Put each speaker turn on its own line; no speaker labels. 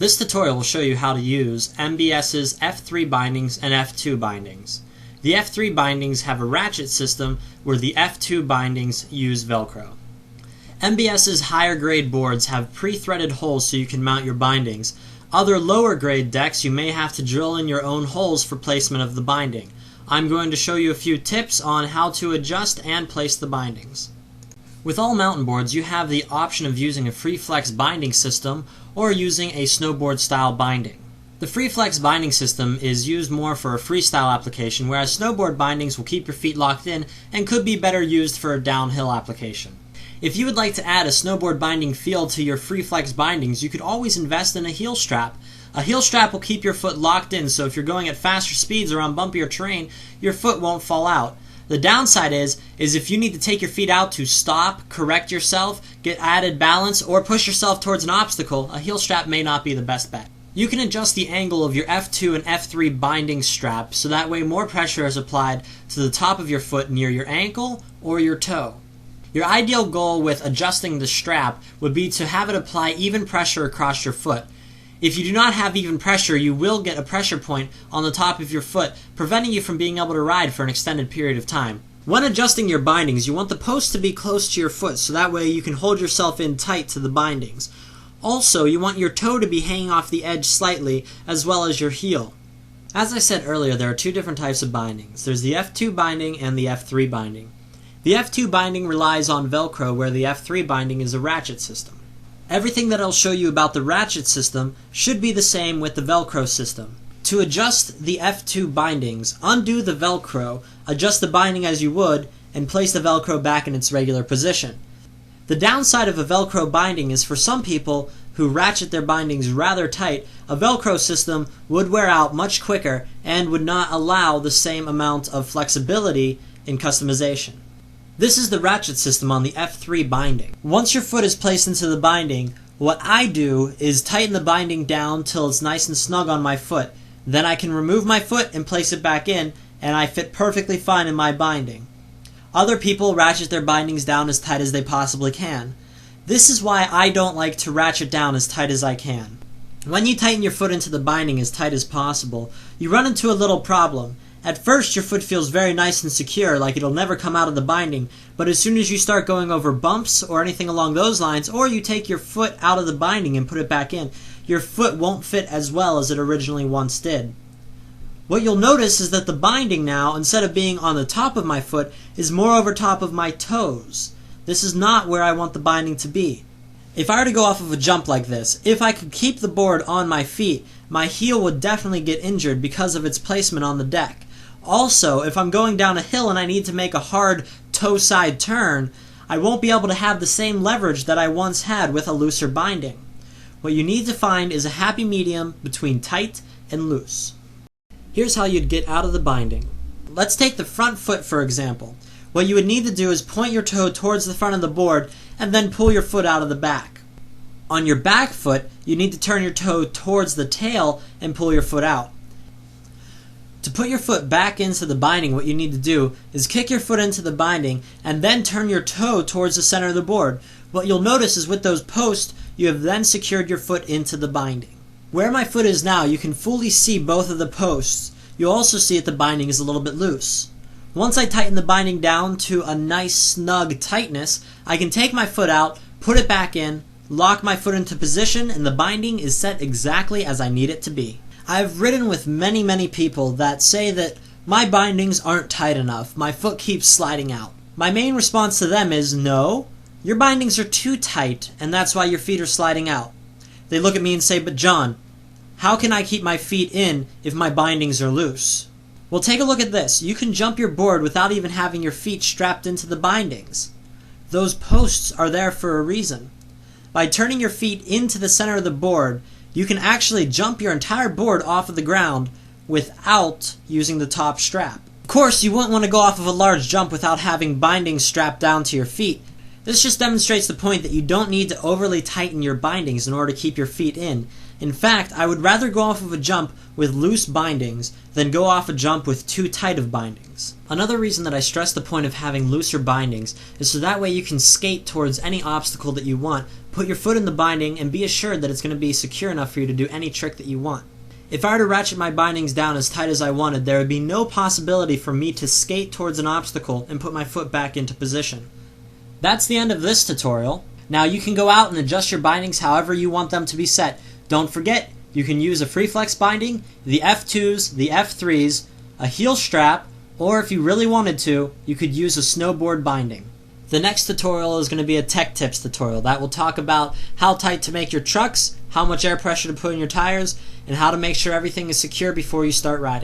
This tutorial will show you how to use MBS's F3 bindings and F2 bindings. The F3 bindings have a ratchet system where the F2 bindings use velcro. MBS's higher grade boards have pre-threaded holes so you can mount your bindings. Other lower grade decks you may have to drill in your own holes for placement of the binding. I'm going to show you a few tips on how to adjust and place the bindings. With all mountain boards, you have the option of using a free flex binding system or using a snowboard style binding. The free flex binding system is used more for a freestyle application, whereas snowboard bindings will keep your feet locked in and could be better used for a downhill application. If you would like to add a snowboard binding feel to your free flex bindings, you could always invest in a heel strap. A heel strap will keep your foot locked in, so if you're going at faster speeds or on bumpier terrain, your foot won't fall out. The downside is if you need to take your feet out to stop, correct yourself, get added balance, or push yourself towards an obstacle, a heel strap may not be the best bet. You can adjust the angle of your F2 and F3 binding strap so that way more pressure is applied to the top of your foot near your ankle or your toe. Your ideal goal with adjusting the strap would be to have it apply even pressure across your foot. If you do not have even pressure, you will get a pressure point on the top of your foot, preventing you from being able to ride for an extended period of time. When adjusting your bindings, you want the post to be close to your foot, so that way you can hold yourself in tight to the bindings. Also, you want your toe to be hanging off the edge slightly, as well as your heel. As I said earlier, there are two different types of bindings. There's the F2 binding and the F3 binding. The F2 binding relies on velcro, where the F3 binding is a ratchet system. Everything that I'll show you about the ratchet system should be the same with the velcro system. To adjust the F2 bindings, undo the velcro, adjust the binding as you would, and place the velcro back in its regular position. The downside of a velcro binding is for some people who ratchet their bindings rather tight, a velcro system would wear out much quicker and would not allow the same amount of flexibility in customization. This is the ratchet system on the F3 binding. Once your foot is placed into the binding, what I do is tighten the binding down till it's nice and snug on my foot. Then I can remove my foot and place it back in, and I fit perfectly fine in my binding. Other people ratchet their bindings down as tight as they possibly can. This is why I don't like to ratchet down as tight as I can. When you tighten your foot into the binding as tight as possible, you run into a little problem. At first, your foot feels very nice and secure, like it'll never come out of the binding, but as soon as you start going over bumps or anything along those lines, or you take your foot out of the binding and put it back in, your foot won't fit as well as it originally once did. What you'll notice is that the binding now, instead of being on the top of my foot, is more over top of my toes. This is not where I want the binding to be. If I were to go off of a jump like this, if I could keep the board on my feet, my heel would definitely get injured because of its placement on the deck. Also, if I'm going down a hill and I need to make a hard toe side turn, I won't be able to have the same leverage that I once had with a looser binding. What you need to find is a happy medium between tight and loose. Here's how you'd get out of the binding. Let's take the front foot for example. What you would need to do is point your toe towards the front of the board and then pull your foot out of the back. On your back foot, you need to turn your toe towards the tail and pull your foot out. To put your foot back into the binding, what you need to do is kick your foot into the binding and then turn your toe towards the center of the board. What you'll notice is with those posts, you have then secured your foot into the binding. Where my foot is now, you can fully see both of the posts. You'll also see that the binding is a little bit loose. Once I tighten the binding down to a nice snug tightness, I can take my foot out, put it back in, lock my foot into position, and the binding is set exactly as I need it to be. I've ridden with many people that say that my bindings aren't tight enough, my foot keeps sliding out. My main response to them is, no, your bindings are too tight and that's why your feet are sliding out. They look at me and say, but John, how can I keep my feet in if my bindings are loose? Well, take a look at this. You can jump your board without even having your feet strapped into the bindings. Those posts are there for a reason. By turning your feet into the center of the board, you can actually jump your entire board off of the ground without using the top strap. Of course, you wouldn't want to go off of a large jump without having bindings strapped down to your feet. This just demonstrates the point that you don't need to overly tighten your bindings in order to keep your feet in. In fact, I would rather go off of a jump with loose bindings than go off a jump with too tight of bindings. Another reason that I stress the point of having looser bindings is so that way you can skate towards any obstacle that you want, put your foot in the binding, and be assured that it's going to be secure enough for you to do any trick that you want. If I were to ratchet my bindings down as tight as I wanted, there would be no possibility for me to skate towards an obstacle and put my foot back into position. That's the end of this tutorial. Now you can go out and adjust your bindings however you want them to be set. Don't forget, you can use a free flex binding, the F2s, the F3s, a heel strap, or if you really wanted to, you could use a snowboard binding. The next tutorial is going to be a tech tips tutorial that will talk about how tight to make your trucks, how much air pressure to put in your tires, and how to make sure everything is secure before you start riding.